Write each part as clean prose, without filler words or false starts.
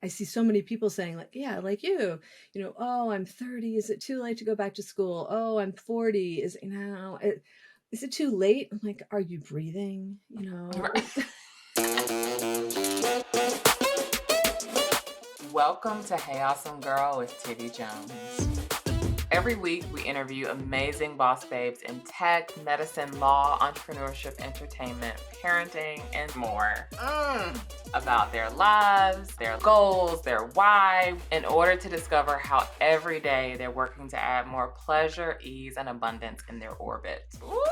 I see so many people saying like, yeah, like oh, I'm 30. Is it too late to go back to school? Oh, I'm 40. Is it too late? I'm like, are you breathing? Welcome to Hey Awesome Girl with Tivi Jones. Every week, we interview amazing boss babes in tech, medicine, law, entrepreneurship, entertainment, parenting, and more. About their lives, their goals, their why, in order to discover how every day they're working to add more pleasure, ease, and abundance in their orbit. Ooh,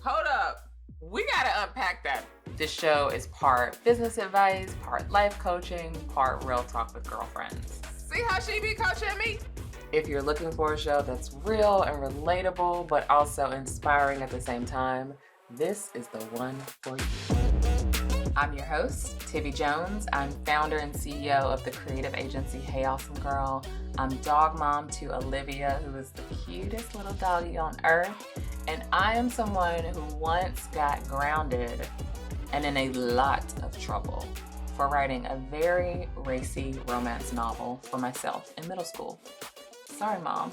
hold up. We gotta unpack that. This show is part business advice, part life coaching, part real talk with girlfriends. See how she be coaching me? If you're looking for a show that's real and relatable, but also inspiring at the same time, this is the one for you. I'm your host, Tivi Jones. I'm founder and CEO of the creative agency Hey Awesome Girl. I'm dog mom to Olivia, who is the cutest little doggy on earth. And I am someone who once got grounded and in a lot of trouble for writing a very racy romance novel for myself in middle school. Sorry, Mom.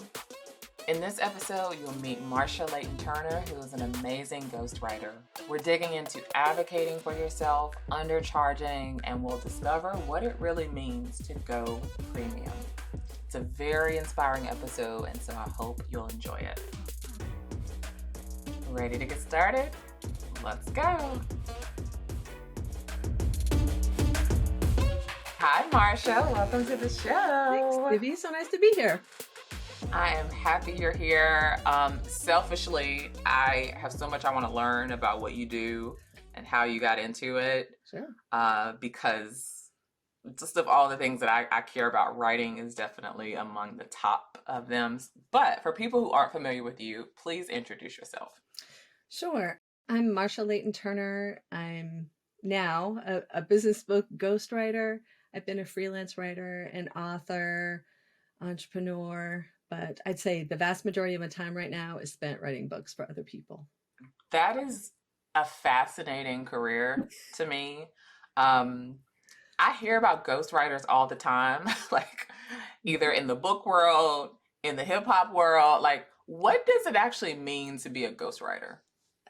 In this episode, you'll meet Marcia Layton Turner, who is an amazing ghostwriter. We're digging into advocating for yourself, undercharging, and we'll discover what it really means to go premium. It's a very inspiring episode, and so I hope you'll enjoy it. Ready to get started? Let's go. Hi, Marcia. Welcome to the show. Thanks, Tivi. So nice to be here. I am happy you're here. Selfishly, I have so much I want to learn about what you do and how you got into it. Sure. Because just of all the things that I care about, writing is definitely among the top of them. But for people who aren't familiar with you, please introduce yourself. Sure. I'm Marcia Layton Turner. I'm now a business book ghostwriter. I've been a freelance writer, an author, entrepreneur, but I'd say the vast majority of my time right now is spent writing books for other people. That is a fascinating career to me. I hear about ghostwriters all the time, like either in the book world, in the hip hop world. Like, what does it actually mean to be a ghostwriter?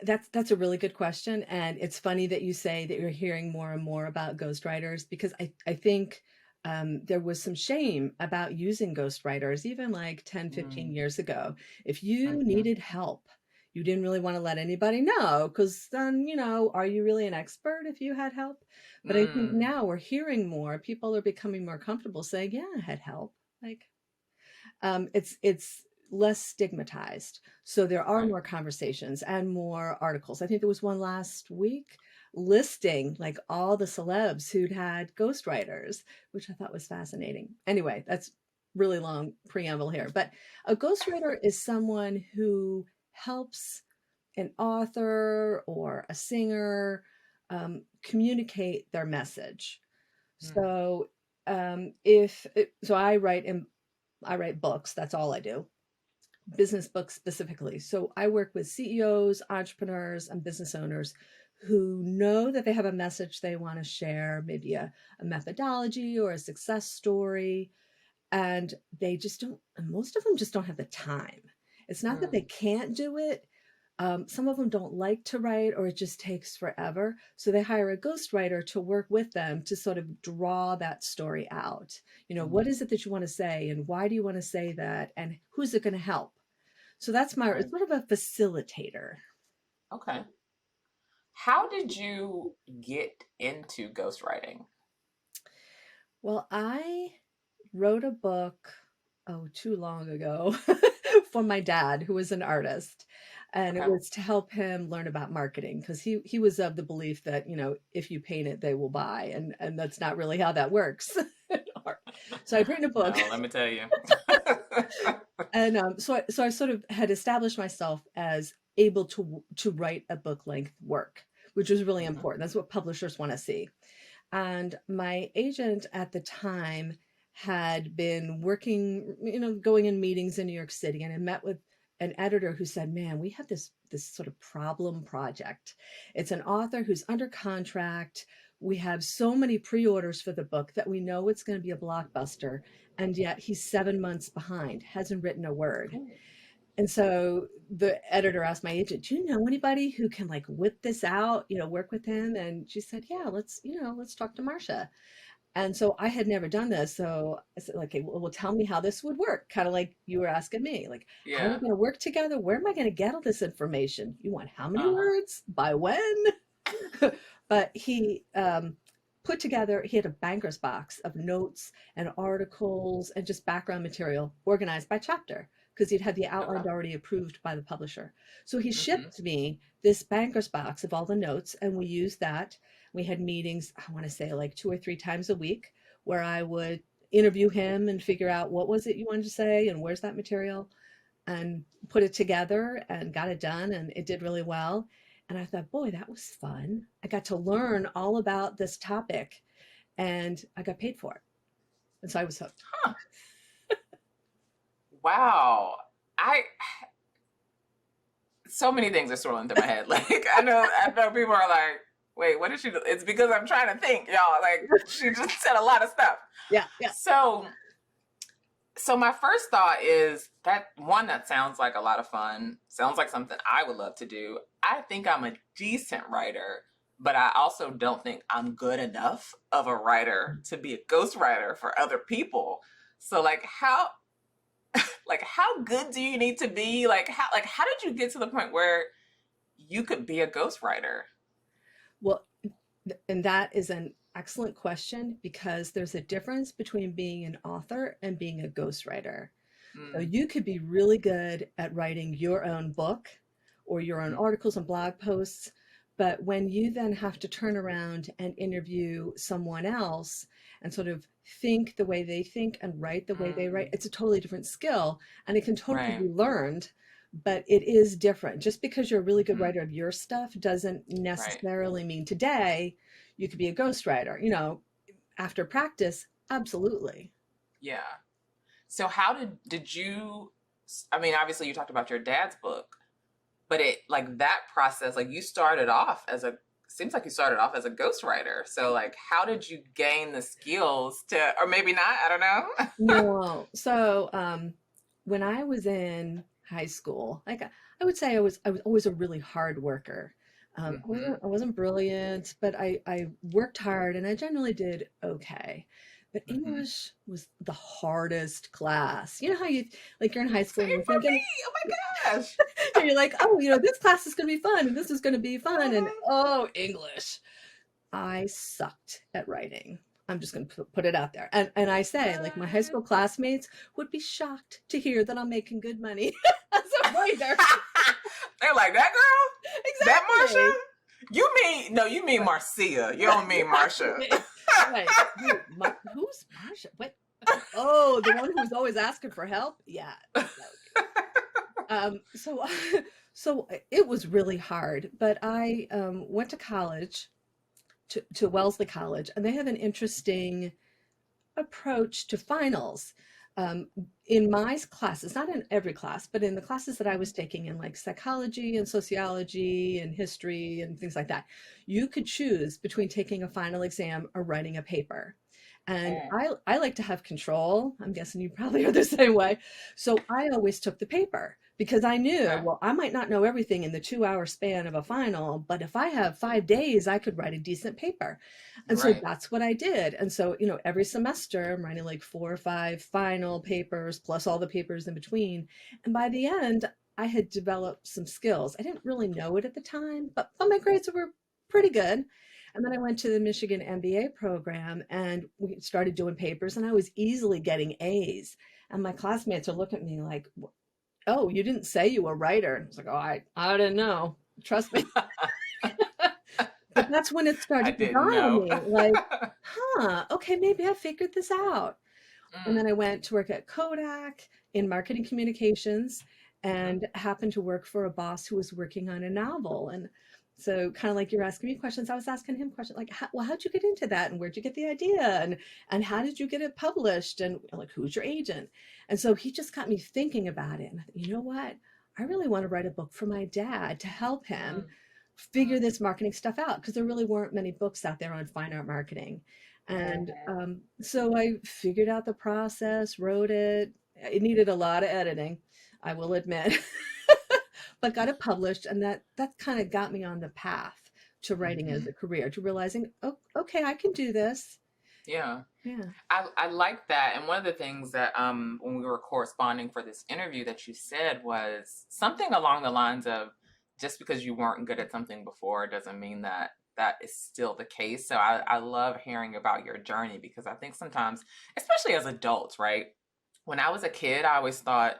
That's a really good question. And it's funny that you say that you're hearing more and more about ghostwriters, because I think there was some shame about using ghostwriters even like 10, 15 years ago. If you needed help, you didn't really want to let anybody know, because then, are you really an expert if you had help? But I think now we're hearing more. People are becoming more comfortable saying, yeah, I had help. Like, it's less stigmatized. So there are more conversations and more articles. I think there was one last week listing like all the celebs who'd had ghostwriters, which I thought was fascinating. Anyway, that's really long preamble here. But a ghostwriter is someone who helps an author or a singer communicate their message. So I write books. That's all I do. Business books specifically. So I work with CEOs, entrepreneurs, and business owners who know that they have a message they want to share, maybe a methodology or a success story, and they just don't, and most of them just don't have the time. It's not that they can't do it. Some of them don't like to write, or it just takes forever. So they hire a ghostwriter to work with them to sort of draw that story out. What is it that you want to say, and why do you want to say that, and who's it going to help? So that's it's sort of a facilitator. Okay. How did you get into ghostwriting? Well, I wrote a book, too long ago, for my dad, who was an artist. And it was to help him learn about marketing, because he was of the belief that, if you paint it, they will buy. And that's not really how that works. So I'd written a book. No, let me tell you. And so I sort of had established myself as able to write a book length work, which was really important. That's what publishers want to see. And my agent at the time had been working, going in meetings in New York City, and I met with an editor who said, man, we have this sort of problem project. It's an author who's under contract we have so many pre-orders for the book that we know it's going to be a blockbuster. And yet he's 7 months behind, hasn't written a word. Ooh. And so the editor asked my agent, do you know anybody who can like whip this out, work with him? And she said, yeah, let's talk to Marcia. And so I had never done this. So I said, okay, well, tell me how this would work. Kind of like you were asking me, like, how are we Yeah. going to work together? Where am I going to get all this information? You want how many Uh-huh. words? By when? But he put together, he had a banker's box of notes and articles and just background material organized by chapter because he'd had the outline Okay. already approved by the publisher. So he Mm-hmm. shipped me this banker's box of all the notes, and we used that. We had meetings, I want to say like 2 or 3 times a week, where I would interview him and figure out what was it you wanted to say and where's that material, and put it together and got it done, and it did really well. And I thought, boy, that was fun. I got to learn all about this topic and I got paid for it. And so I was hooked. Huh. Wow. So many things are swirling through my head. Like I know people are like, wait, what did she do? It's because I'm trying to think, y'all. Like she just said a lot of stuff. Yeah, yeah. So my first thought is that sounds like a lot of fun. Sounds like something I would love to do. I think I'm a decent writer, but I also don't think I'm good enough of a writer to be a ghostwriter for other people. So how good do you need to be? How did you get to the point where you could be a ghostwriter? Well, and that is an excellent question because there's a difference between being an author and being a ghostwriter. So Mm, you could be really good at writing your own book or your own mm, articles and blog posts, but when you then have to turn around and interview someone else and sort of think the way they think and write the way they write, mm, it's a totally different skill and it can totally right. be learned, but it is different. Just because you're a really good Hmm. writer of your stuff doesn't Right. necessarily mean today you could be a ghostwriter. After practice, absolutely. Yeah. So how did you, I mean, obviously you talked about your dad's book, but it like that process, like seems like you started off as a ghostwriter. So like, how did you gain the skills or maybe not, I don't know. No. So, when I was in high school, like I would say I was always a really hard worker. I Hmm. wasn't brilliant, but I worked hard and I generally did okay. But Hmm. English was the hardest class. You know how you like you're in high school Same and you're for me. thinking, Oh my gosh. and you're like, oh, this class is going to be fun and this is going to be fun, and Mhm. oh, English. I sucked at writing. I'm just going to put it out there. And I say, like, my high What? school classmates would be shocked to hear that I'm making good money as a writer. They're like, that girl? That Exactly. Marcia? You mean Marcia. You don't mean Marcia. Exactly. Right. Who's Marsha? What? Oh, the one who's always asking for help? Yeah. So, so it was really hard, but I went to college, to Wellesley College, and they have an interesting approach to finals. In my classes, not in every class, but in the classes that I was taking in like psychology and sociology and history and things like that, you could choose between taking a final exam or writing a paper. And Mm, I like to have control. I'm guessing you probably are the same way. So I always took the paper because I knew, okay. well, I might not know everything in the 2 hour span of a final, but if I have 5 days, I could write a decent paper. And so Right. that's what I did. And so, every semester I'm writing like 4 or 5 final papers plus all the papers in between. And by the end, I had developed some skills. I didn't really know it at the time, but my grades were pretty good. And then I went to the Michigan MBA program and we started doing papers and I was easily getting A's. And my classmates are looking at me like, oh, you didn't say you were a writer. And I was like, oh, I didn't know. Trust me. But that's when it I started to didn't dawn on know. me, like, okay, maybe I figured this out. And Mm, then I went to work at Kodak in marketing communications mhm. and happened to work for a boss who was working on a novel. And so kind of like you're asking me questions, I was asking him questions like, well, how'd you get into that? And where'd you get the idea? And how did you get it published? And like, who's your agent? And so he just got me thinking about it. And I thought, you know what? I really want to write a book for my dad to help him Mm, figure this marketing stuff out, because there really weren't many books out there on fine art marketing. And so I figured out the process, wrote it. It needed a lot of editing, I will admit, but got it published. And that kind of got me on the path to writing as a career, to realizing, oh, okay, I can do this. Yeah. Yeah. I like that. And one of the things that when we were corresponding for this interview that you said was something along the lines of, just because you weren't good at something before doesn't mean that that is still the case. So I love hearing about your journey, because I think sometimes, especially as adults, right? When I was a kid, I always thought,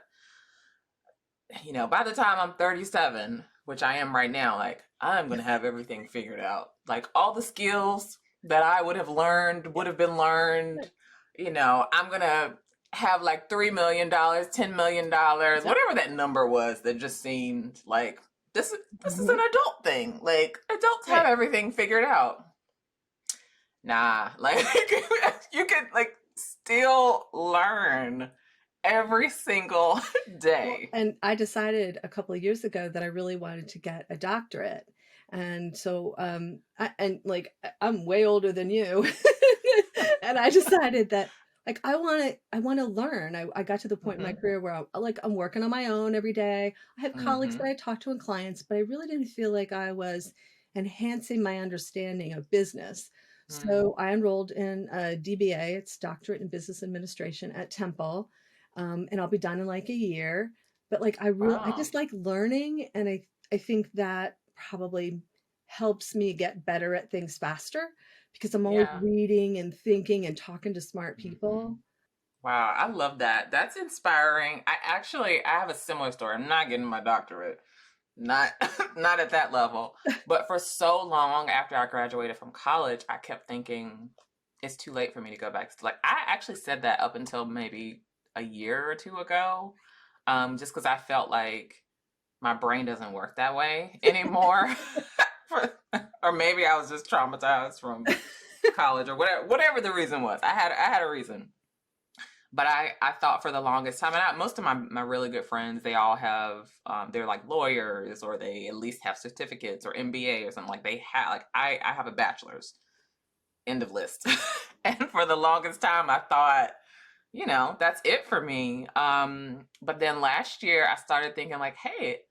by the time I'm 37, which I am right now, like, I'm going to have everything figured out. Like, all the skills that I would have been learned. I'm going to have like $3 million, $10 million, whatever that number was, that just seemed like this is an adult thing. Like, adults have everything figured out. Nah, like, you could like still learn every single day. Well, and I decided a couple of years ago that I really wanted to get a doctorate. And so, I'm way older than you. And I decided that, like, I want to learn. I got to the point in my career where I'm working on my own every day. I have colleagues that I talk to and clients, but I really didn't feel like I was enhancing my understanding of business. So I enrolled in a DBA. It's Doctorate in Business Administration at Temple. And I'll be done in like a year. But like, I just like learning. And I think that probably helps me get better at things faster, because I'm always reading and thinking and talking to smart people. Wow, I love that. That's inspiring. I have a similar story. I'm not getting my doctorate. Not not at that level. But for so long after I graduated from college, I kept thinking it's too late for me to go back. Like, I actually said that up until maybe a year or two ago, just because I felt like my brain doesn't work that way anymore. Or maybe I was just traumatized from college, or whatever the reason was. I had a reason. But I thought for the longest time, and most of my really good friends, they all have, they're like lawyers, or they at least have certificates or MBA or something. Like, they have, like, I have a bachelor's, end of list. And for the longest time, I thought, that's it for me. But then last year I started thinking like, hey,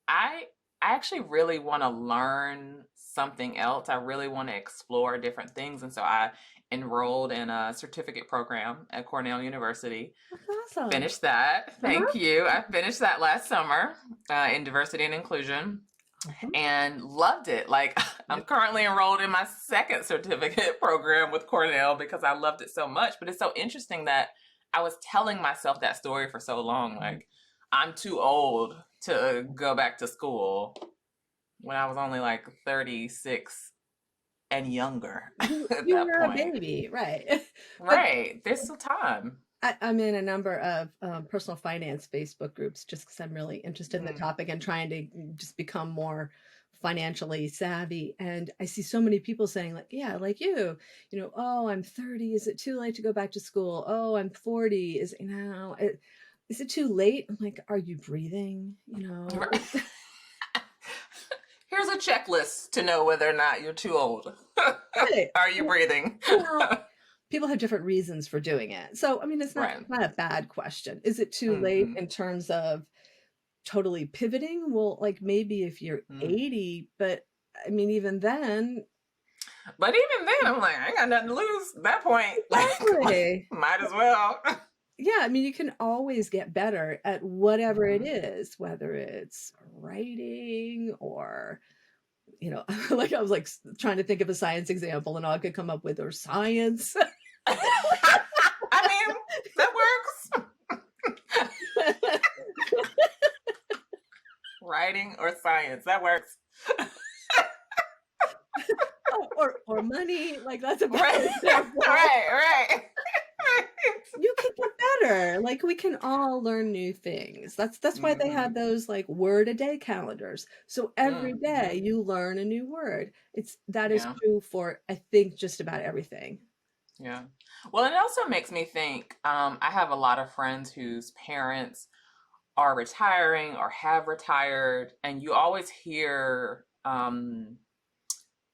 I actually really want to learn something else. I really want to explore different things. And so I enrolled in a certificate program at Cornell University. That's awesome. Finished that. Thank you. I finished that last summer in diversity and inclusion. And loved it. Like, I'm currently enrolled in my second certificate program with Cornell because I loved it so much. But it's so interesting that I was telling myself that story for so long. Like, I'm too old to go back to school, when I was only like 36 and younger. You were a baby, right? Right. There's still time. I'm in a number of personal finance Facebook groups, just because I'm really interested in the topic and trying to just become more financially savvy. And I see so many people saying like, yeah, like oh, I'm 30. Is it too late to go back to school? Oh, I'm 40. Is it too late? I'm like, are you breathing? Here's a checklist to know whether or not you're too old. Right. Are you breathing? Well, people have different reasons for doing it. So, I mean, it's not a bad question. Is it too late in terms of totally pivoting? Well, like, maybe if you're 80, but I mean, even then. But even then, I'm like, I ain't got nothing to lose at that point. Exactly. Like, might as well. Yeah, I mean, you can always get better at whatever it is, whether it's writing or, like, I was like trying to think of a science example, and all I could come up with or science. I mean, that works. Writing or science, that works. or money, like, that's a better example. Right. You can get better. Like, we can all learn new things. That's why they have those like word a day calendars. So every day you learn a new word. That is true for, I think, just about everything. Yeah. Well, it also makes me think, I have a lot of friends whose parents are retiring or have retired, and you always hear um,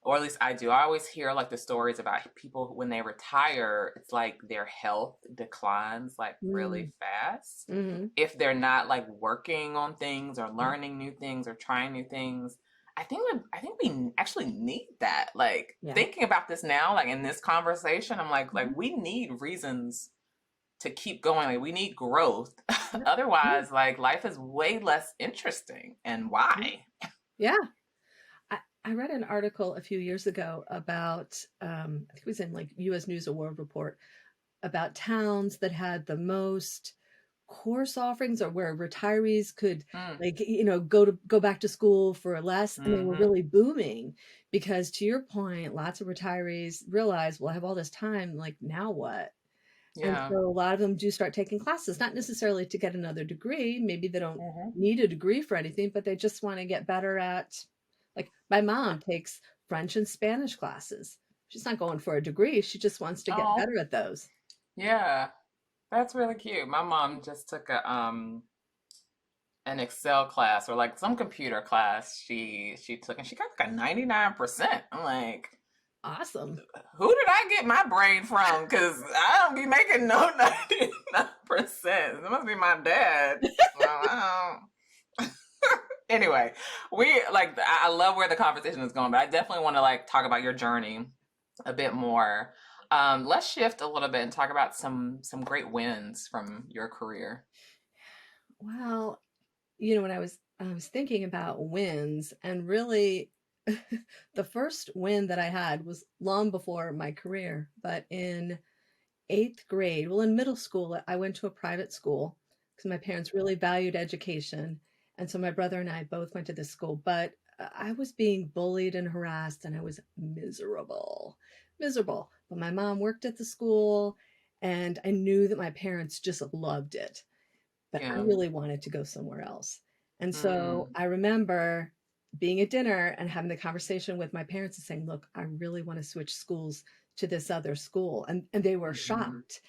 or at least I do. I always hear like the stories about people when they retire, it's like their health declines like really Mm, fast mhm. if they're not like working on things or Yeah. learning new things or trying new things. I think we actually need that. Like Yeah. thinking about this now, like in this conversation, I'm Mhm. like we need reasons to keep going. Like we need growth. Yep. Yeah. Otherwise, like life is way less interesting. And Yeah. why? Yeah. I read an article a few years ago about, I think it was in like US News and World Report, about towns that had the most course offerings or where retirees could Mm. like, go back to school for less, and they were Mm-hmm. really booming because to your point, lots of retirees realize, well, I have all this time, like now what? And Yeah. so a lot of them do start taking classes, not necessarily to get another degree. Maybe they don't Mm-hmm. need a degree for anything, but they just want to get better at, like, my mom takes French and Spanish classes. She's not going for a degree. She just wants to get Oh, better at those. yeah. That's really cute. My mom just took a an Excel class or like some computer class she took and she got like a 99%. I'm like, Awesome. who did I get my brain from? Because I don't be making no 99%. It must be my dad. Well, I don't. Anyway, we like I love where the conversation is going, but I definitely want to like talk about your journey a bit more. Let's shift a little bit and talk about some great wins from your career. Well, when I was thinking about wins, and really the first win that I had was long before my career, but in 8th grade, well, in middle school, I went to a private school because my parents really valued education. And so my brother and I both went to this school, but I was being bullied and harassed, and I was miserable, miserable. But my mom worked at the school, and I knew that my parents just loved it, but I Yeah. really wanted to go somewhere else. And so Mm, I remember being at dinner and having the conversation with my parents and saying, "Look, I really want to switch schools to this other school." And they were mhm. shocked.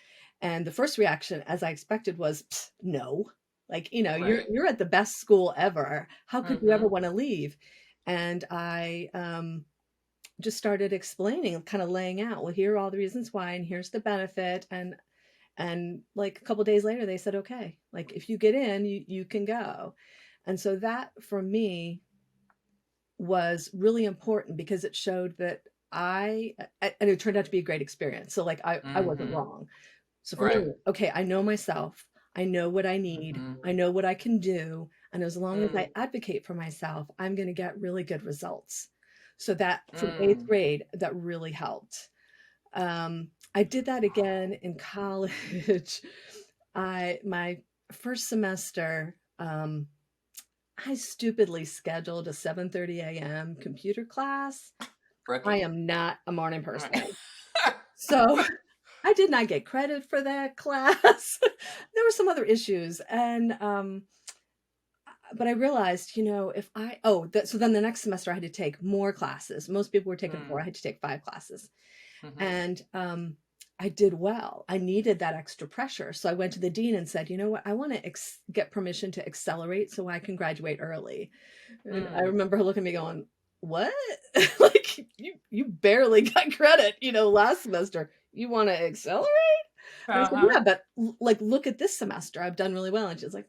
And the first reaction, as I expected, was, "Psst, no. Like, Right. you're at the best school ever. How could you ever Mhm. want to leave?" And I just started explaining, kind of laying out, well, here are all the reasons why, and here's the benefit. And like a couple days later, they said, okay, like if you get in, you can go. And so that for me was really important because it showed that and it turned out to be a great experience. So like I wasn't Mhm. wrong. So for Right. me, okay, I know myself. I know what I need. Mhm. I know what I can do. And as long as I Mm, advocate for myself, I'm going to get really good results. So that from 8th mm. grade, that really helped. I did that again in college. I my first semester, I stupidly scheduled a 7:30 a.m. computer class. I Rookie. am not a morning Right. person. So I did not get credit for that class. There were some other issues. And but I realized, if so then the next semester I had to take more classes. Most people were taking four. I Mm, had to take 5 classes. mhm. And I did well. I needed that extra pressure. So I went to the dean and said, you know what? I want to get permission to accelerate so I can graduate early. And I Mm. remember her looking at me going, what? Like you barely got credit, last semester. You want to accelerate? And I said, Uh-huh. yeah, but like, look at this semester. I've done really well. And she's like,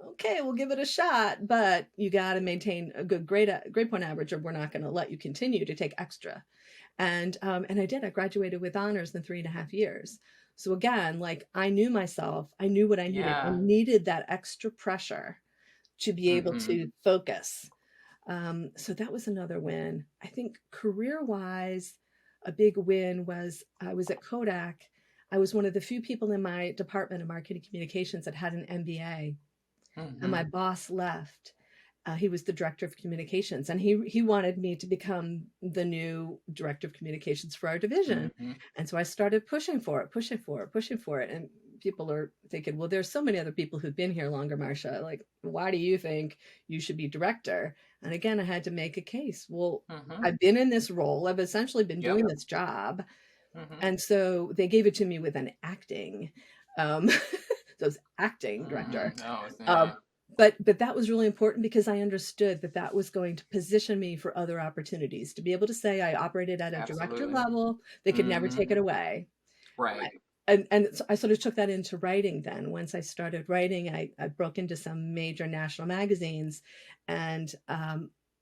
okay, we'll give it a shot, but you got to maintain a good grade point average, or we're not going to let you continue to take extra. And I did. I graduated with honors in 3.5 years. So again, like I knew myself, I knew what I needed. I Yeah. needed that extra pressure to be able Mhm. to focus. So that was another win. I think career wise, a big win was I was at Kodak. I was one of the few people in my department of marketing communications that had an MBA, and my Mhm. boss left. He was the director of communications, and he wanted me to become the new director of communications for our division. Mhm. And so I started pushing for it, pushing for it, pushing for it. And people are thinking, well, there's so many other people who've been here longer, Marcia. Like, why do you think you should be director? And again, I had to make a case. Well, Mhm. I've been in this role. I've essentially been Yep. doing this job. Mhm. And so they gave it to me with an acting. So it was acting director. Mhm. Oh, Um, yeah. But that was really important because I understood that that was going to position me for other opportunities, to be able to say I operated at a director Absolutely. level. They could never take Mm-hmm. it away. Right. And so I sort of took that into writing then. Once I started writing, I broke into some major national magazines. And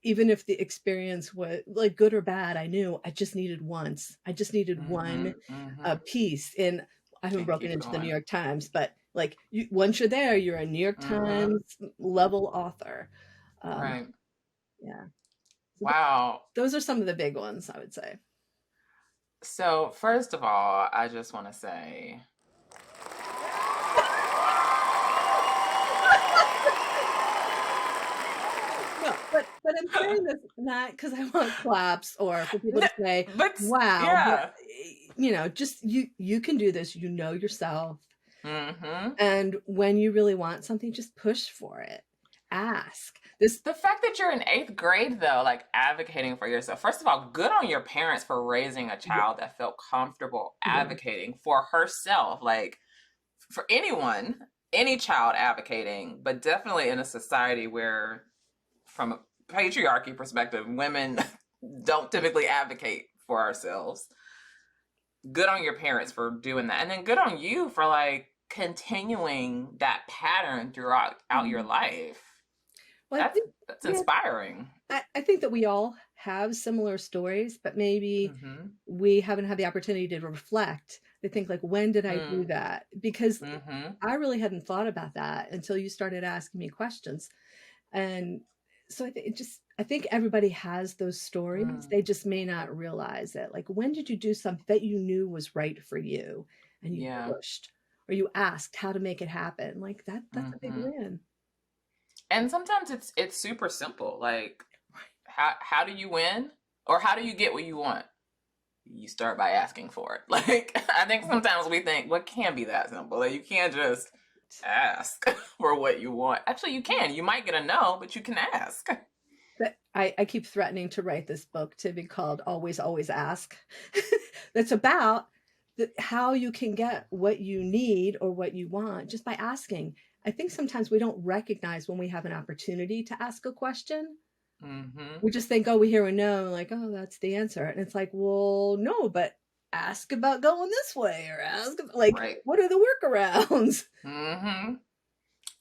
even if the experience was like good or bad, I knew I just needed once. I just needed Mm-hmm. one Mm-hmm. piece in, I haven't And broken keep into the New going. York Times, but like once you're there, you're a New York Mm-hmm. Times level author. Um, Right. yeah. So Wow. those are some of the big ones, I would say. So, first of all, I just want to say, No, but I'm saying this not because I want claps or for people to say, but "Wow," but, yeah. just you can do this, you know yourself, Mm-hmm. and when you really want something, just push for it. Ask. This The fact that you're in eighth grade, though, like advocating for yourself, first of all, good on your parents for raising a Yeah, child that felt comfortable yeah, advocating for herself. Like, for anyone, any child advocating, but definitely in a society where, from a patriarchy perspective, women don't typically advocate for ourselves. Good on your parents for doing that. And then good on you for like continuing that pattern throughout your mhm. life. Well, I That's think that's yeah, inspiring. I think that we all have similar stories, but maybe Mm-hmm. we haven't had the opportunity to reflect, to think like, "When did I do Mm. that?" Because Mm-hmm. I really hadn't thought about that until you started asking me questions. And so I think everybody has those stories. Mm. They just may not realize it. Like, when did you do something that you knew was right for you and you Yeah. pushed or you asked how to make it happen? Like that's a big Mm-hmm. win. And sometimes it's super simple. Like, how do you win? Or how do you get what you want? You start by asking for it. Like, I think sometimes we think, well, it can't be that simple. Like, you can't just ask for what you want. Actually, you can. You might get a no, but you can ask. But I keep threatening to write this book to be called Always, Always Ask. That's about how you can get what you need or what you want just by asking. I think sometimes we don't recognize when we have an opportunity to ask a question. Mm-hmm. We just think, oh, we hear a no, like, oh, that's the answer. And it's like, well, no, but ask about going this way or ask, like, Right. what are the workarounds? Mm-hmm.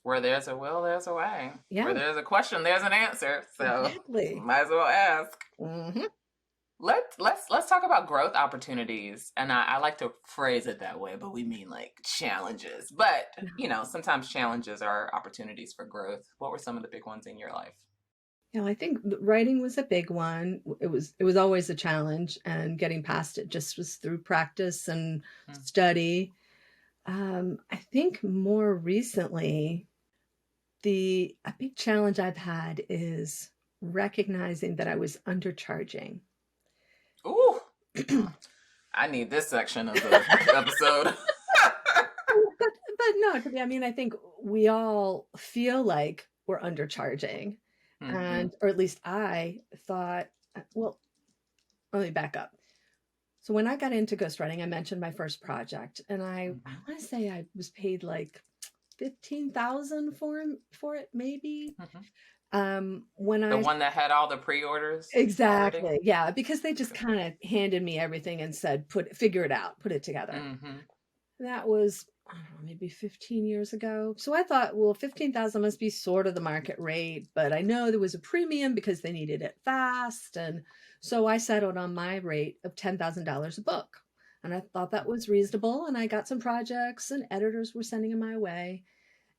Where there's a will, there's a way. Yeah, Where there's a question, there's an answer. So exactly. might as well ask. Hmm. Let's talk about growth opportunities. And I like to phrase it that way, but we mean like challenges. But sometimes challenges are opportunities for growth. What were some of the big ones in your life? I think writing was a big one. It was always a challenge, and getting past it just was through practice and Mm. study. I think more recently, a big challenge I've had is recognizing that I was undercharging. Ooh, I need this section of the episode. But no, I mean, I think we all feel like we're undercharging, Mm-hmm. and or at least I thought. Well, let me back up. So when I got into ghostwriting, I mentioned my first project, and I Mm-hmm. want to say I was paid like 15,000 for it, maybe. Mm-hmm. When The I one that had all the pre-orders already. exactly, yeah, because they just Okay. kind of handed me everything and said, figure it out, put it together. Mm-hmm. That was, I don't know, maybe 15 years ago. So I thought, well, 15,000 must be sort of the market rate, but I know there was a premium because they needed it fast. And so I settled on my rate of $10,000 a book. And I thought that was reasonable. And I got some projects and editors were sending them my way.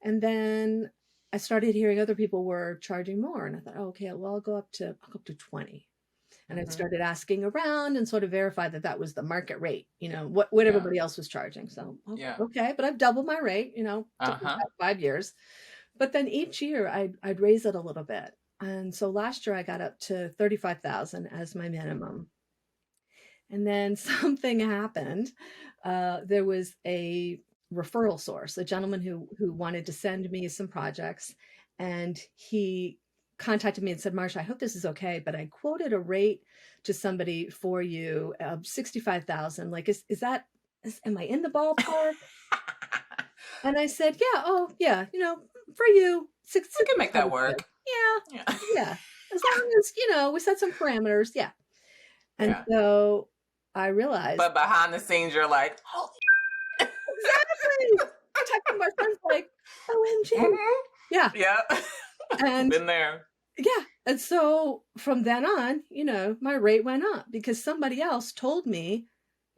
And then I started hearing other people were charging more. And I thought, oh, okay, well, I'll go up to 20. And I Mm-hmm. started asking around and sort of verified that that was the market rate, what Yeah. everybody else was charging. So, Yeah. okay, but I've doubled my rate, took me Uh-huh. about 5 years. But then each year I'd raise it a little bit. And so last year I got up to 35,000 as my minimum. And then something happened. There was a referral source, a gentleman who wanted to send me some projects, and he contacted me and said, "Marcia, I hope this is okay, but I quoted a rate to somebody for you of 65,000. Like, am I in the ballpark?" And I said, "Yeah, oh yeah, for you, We can 65 make that is good. work. Yeah, Yeah. yeah. As long as, we set some parameters, yeah. And Yeah. so I realized But behind the scenes, you're like, oh, exactly. I'm texting my friends like, OMG. mm-hmm. Yeah. Yeah. And Been there. yeah. And so from then on, my rate went up because somebody else told me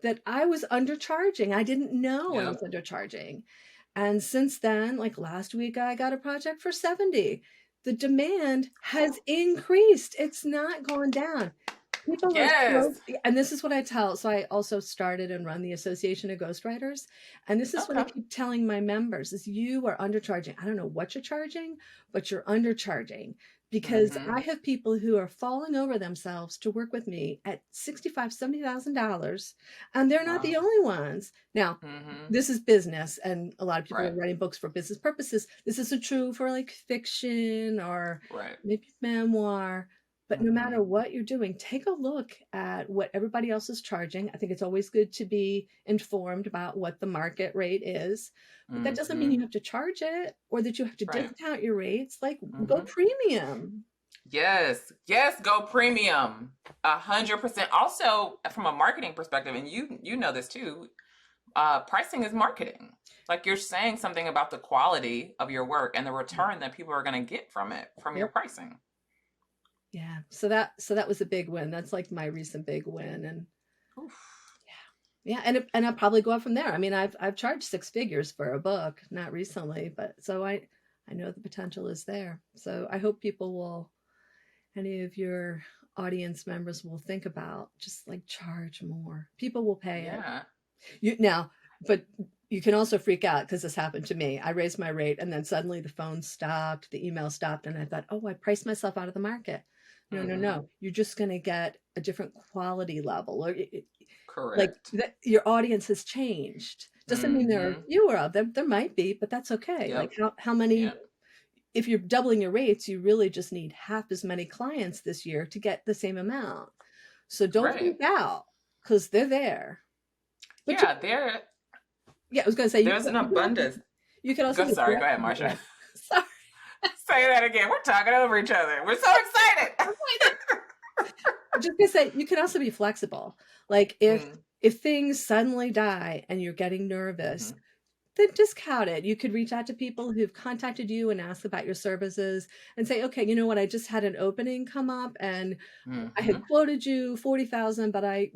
that I was undercharging. I didn't know I was Yep. undercharging. And since then, like last week, I got a project for 70. The demand has increased. It's not gone down. People are Yes. so, and this is what I tell. So I also started and run the Association of Ghostwriters. And this is what I Okay. keep telling my members is you are undercharging. I don't know what you're charging, but you're undercharging because Mm-hmm. I have people who are falling over themselves to work with me at $65,000, $70,000, and they're not the Wow. only ones. Now, Mm-hmm. this is business, and a lot of people Right. are writing books for business purposes. This isn't true for like fiction or Right. maybe memoir. But no Mm-hmm. matter what you're doing, take a look at what everybody else is charging. I think it's always good to be informed about what the market rate is, but that doesn't mean Mm-hmm. you have to charge it or that you have to Right. discount your rates. Like, go Mm-hmm. premium. Yes. Yes. Go premium. 100%. Also, from a marketing perspective, and you know this too, pricing is marketing. Like you're saying something about the quality of your work and the return that people are going to get from it, from your Yep. pricing. Yeah. So that was a big win. That's like my recent big win. And Oof. yeah, and I'll probably go up from there. I mean, I've charged six figures for a book, not recently, but so I know the potential is there. So I hope any of your audience members will think about just like charge more. People will pay it. Yeah. But you can also freak out because this happened to me. I raised my rate and then suddenly the phone stopped, the email stopped, and I thought, oh, I priced myself out of the market. No, no, Mm-hmm. no. You're just going to get a different quality level, or like Correct. your audience has changed. Doesn't mean there are Mm-hmm. fewer of them. There might be, but that's okay. Like Yep. how many? Yep. If you're doubling your rates, you really just need half as many clients this year to get the same amount. So don't Right. freak out because they're there. But Yeah. yeah, I was going to say There's an abundance. you can also be Sorry. Go ahead, flexible. Marcia. Sorry, Say that again. We're talking over each other. We're so excited. I'm just gonna say you can also be flexible. Like if Mm, if things suddenly die and you're getting nervous, mhm, then discount it. You could reach out to people who've contacted you and ask about your services and say, okay, you know what? I just had an opening come up and I had mhm, quoted you 40,000, but I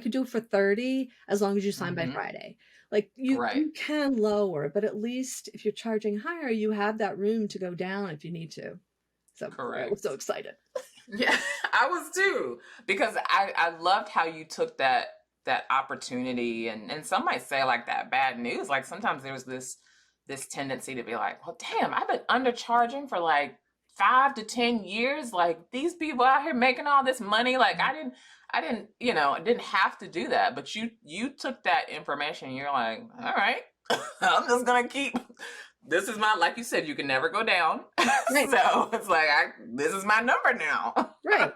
could do it for 30 as long as you sign by mhm. Friday. Like you Right. you can lower, but at least if you're charging higher, you have that room to go down if you need to. So boy, I was so Correct. excited. Yeah, I was too because I loved how you took that opportunity and some might say like that bad news. Like sometimes there's this tendency to be like, well, damn, I've been undercharging for like 5 to 10 years. Like these people out here making all this money. Like I didn't have to do that. But you took that information. And you're like, all right, I'm just gonna keep. This is my, like you said, you can never go down. Right, So it's like this is my number now. right.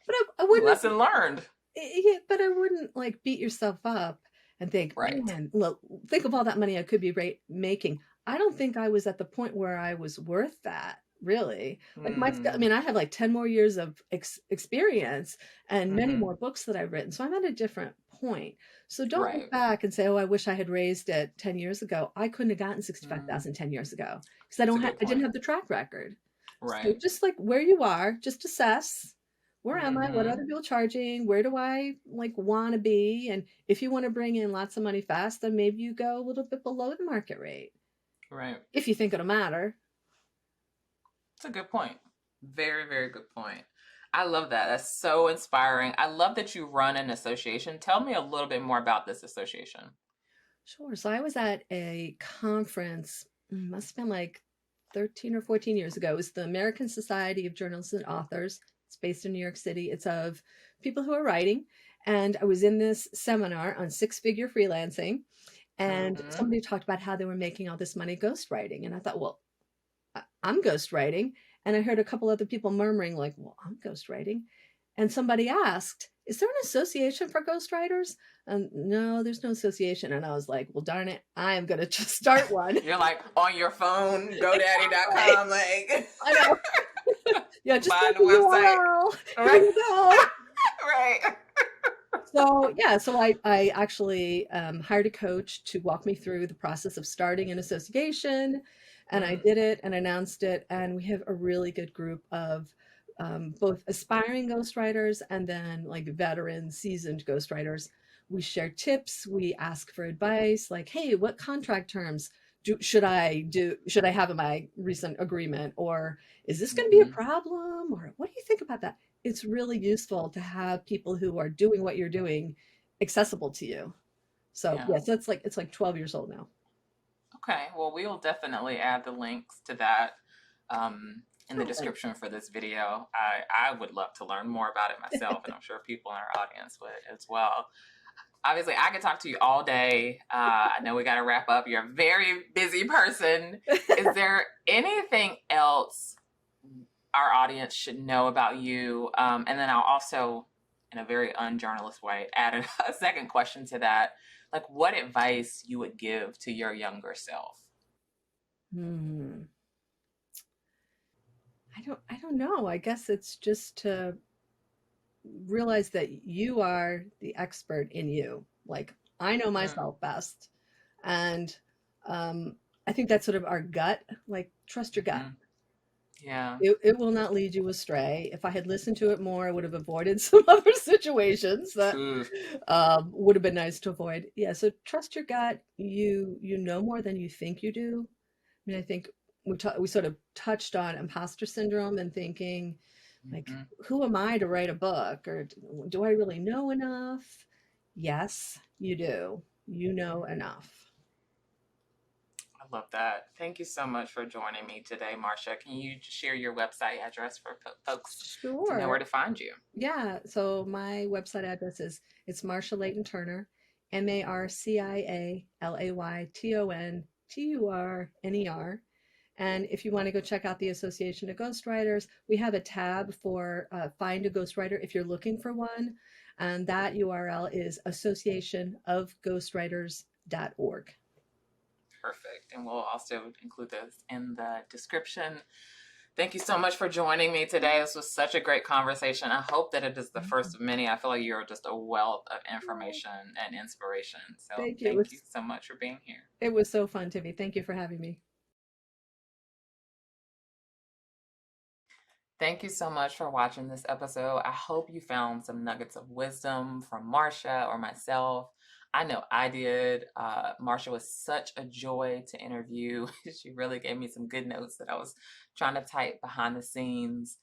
But I wouldn't Lesson learned. yeah, but I wouldn't like beat yourself up and think, Right. man, look, think of all that money I could be making. I don't think I was at the point where I was worth that, really. Like I Mm. mean, I have like 10 more years of experience and many Hmm. more books that I've written. So I'm at a different point. So don't look Right. back and say, oh, I wish I had raised it 10 years ago. I couldn't have gotten Mm. 65,000 10 years ago because That's a good I didn't point. have the track record. So Right. just like where you are, just assess where am I? What are other Hmm. people charging? Where do I like want to be? And if you want to bring in lots of money fast, then maybe you go a little bit below the market rate Right. if you think it'll matter. It's a good point. Very, very good point. I love that. That's so inspiring. I love that you run an association. Tell me a little bit more about this association. Sure. So I was at a conference, must have been like 13 or 14 years ago. It was the American Society of Journalists and Authors. It's based in New York City. It's of people who are writing. And I was in this seminar on six-figure freelancing. And Hmm. somebody talked about how they were making all this money ghostwriting. And I thought, well, I'm ghostwriting. And I heard a couple other people murmuring, like, well, I'm ghostwriting. And somebody asked, is there an association for ghostwriters? And no, there's no association. And I was like, well, darn it, I am going to just start one. You're like on your phone, Exactly. GoDaddy.com, like I know. Yeah, just find like the the website. URL. Here Right. you go. Right. So yeah, so I actually hired a coach to walk me through the process of starting an association, and I Mm, did it and announced it, and we have a really good group of both aspiring ghostwriters and then like veteran, seasoned ghostwriters. We share tips, we ask for advice, like, hey, what contract terms should I do? Should I have in my recent agreement, or is this going to be a mhm. problem, or what do you think about that? It's really useful to have people who are doing what you're doing accessible to you. So Yeah. yes, that's like it's like 12 years old now. Okay. Well, we will definitely add the links to that in the Oh, thanks. description for this video. I would love to learn more about it myself, and I'm sure people in our audience would as well. Obviously, I could talk to you all day. I know we got to wrap up. You're a very busy person. Is there anything else our audience should know about you? And then I'll also, in a very unjournalist way, add a second question to that. Like, what advice you would give to your younger self? Hmm. I don't know. I guess it's just to realize that you are the expert in you. Like I know Mm, myself best. And I think that's sort of our gut, like trust your gut. mm, yeah. It will not lead you astray. If I had listened to it more, I would have avoided some other situations that Ooh, would have been nice to avoid. Yeah, so trust your gut. You know more than you think you do. I mean, I think we sort of touched on imposter syndrome and thinking like, mhm. who am I to write a book, or do I really know enough? Yes, you do. You know enough. I love that. Thank you so much for joining me today, Marcia. Can you share your website address for folks to know Sure. where to find you? Yeah, so my website address is it's Marcia Layton Turner, MarciaLaytonTurner. And if you want to go check out the Association of Ghostwriters, we have a tab for Find a Ghostwriter if you're looking for one. And that URL is associationofghostwriters.org. Perfect. And we'll also include those in the description. Thank you so much for joining me today. This was such a great conversation. I hope that it is the first of many. I feel like you're just a wealth of information and inspiration. So Thank you. thank you so much for being here. It was so fun, Tivi. Thank you for having me. Thank you so much for watching this episode. I hope you found some nuggets of wisdom from Marcia or myself. I know I did. Marcia was such a joy to interview. She really gave me some good notes that I was trying to type behind the scenes.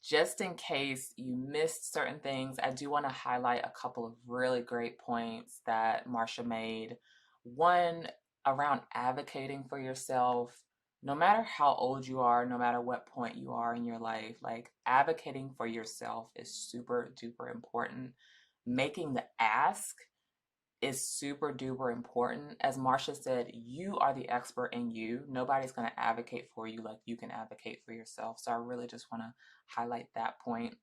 Just in case you missed certain things, I do want to highlight a couple of really great points that Marcia made. One, around advocating for yourself. No matter how old you are, no matter what point you are in your life, like advocating for yourself is super duper important. Making the ask is super duper important. As Marcia said, you are the expert in you. Nobody's going to advocate for you like you can advocate for yourself. So I really just want to highlight that point.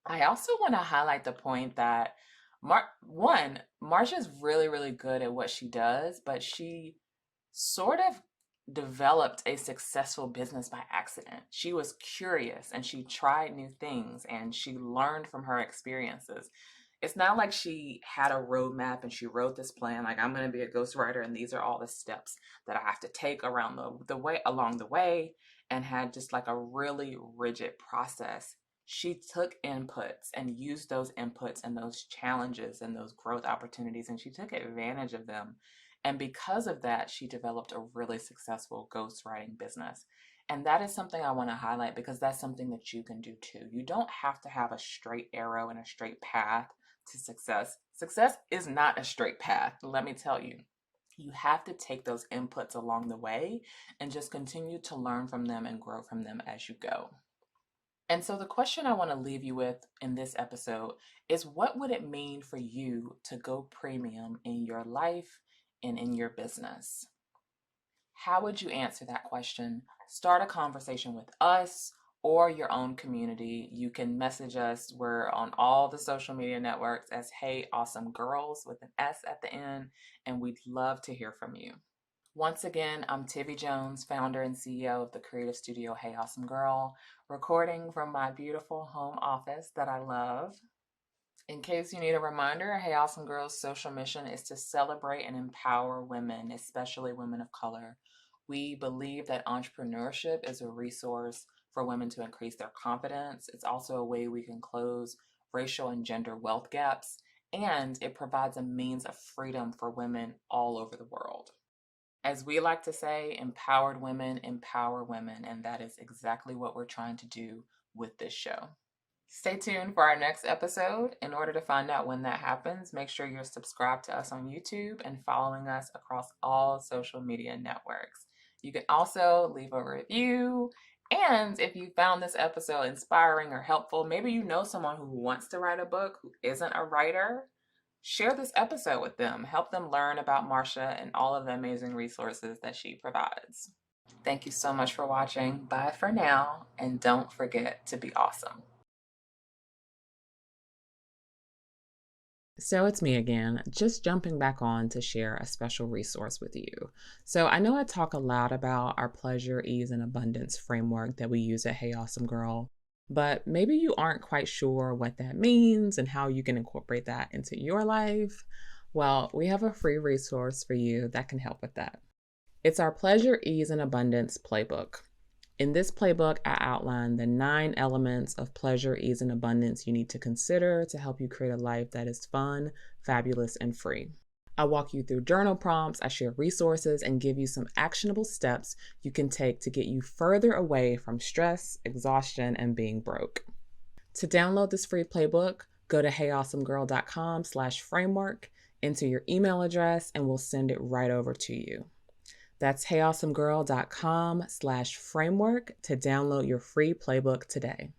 I also want to highlight the point that Marcia's really, really good at what she does, but she sort of developed a successful business by accident. She was curious and she tried new things and she learned from her experiences. It's not like she had a roadmap and she wrote this plan, like I'm going to be a ghostwriter and these are all the steps that I have to take around the way along the way, and had just like a really rigid process. She took inputs and used those inputs and those challenges and those growth opportunities, and she took advantage of them. And because of that, she developed a really successful ghostwriting business. And that is something I want to highlight because that's something that you can do too. You don't have to have a straight arrow and a straight path to success. Success is not a straight path, let me tell you. You have to take those inputs along the way and just continue to learn from them and grow from them as you go. And so, the question I want to leave you with in this episode is, what would it mean for you to go premium in your life and in your business? How would you answer that question? Start a conversation with us or your own community, you can message us. We're on all the social media networks as Hey Awesome Girls with an S at the end, and we'd love to hear from you. Once again, I'm Tivi Jones, founder and CEO of the creative studio Hey Awesome Girl, recording from my beautiful home office that I love. In case you need a reminder, Hey Awesome Girl's social mission is to celebrate and empower women, especially women of color. We believe that entrepreneurship is a resource for women to increase their confidence. It's also a way we can close racial and gender wealth gaps, and it provides a means of freedom for women all over the world. As we like to say, empowered women empower women, and that is exactly what we're trying to do with this show. Stay tuned for our next episode. In order to find out when that happens, make sure you're subscribed to us on YouTube and following us across all social media networks. You can also leave a review. And if you found this episode inspiring or helpful, maybe you know someone who wants to write a book who isn't a writer, share this episode with them. Help them learn about Marcia and all of the amazing resources that she provides. Thank you so much for watching. Bye for now, and don't forget to be awesome. So it's me again, just jumping back on to share a special resource with you. So I know I talk a lot about our pleasure, ease, and abundance framework that we use at Hey Awesome Girl, but maybe you aren't quite sure what that means and how you can incorporate that into your life. Well, we have a free resource for you that can help with that. It's our Pleasure, Ease, and Abundance Playbook. In this playbook, I outline the 9 elements of pleasure, ease, and abundance you need to consider to help you create a life that is fun, fabulous, and free. I walk you through journal prompts, I share resources, and give you some actionable steps you can take to get you further away from stress, exhaustion, and being broke. To download this free playbook, go to heyawesomegirl.com/framework, enter your email address, and we'll send it right over to you. That's heyawesomegirl.com/framework to download your free playbook today.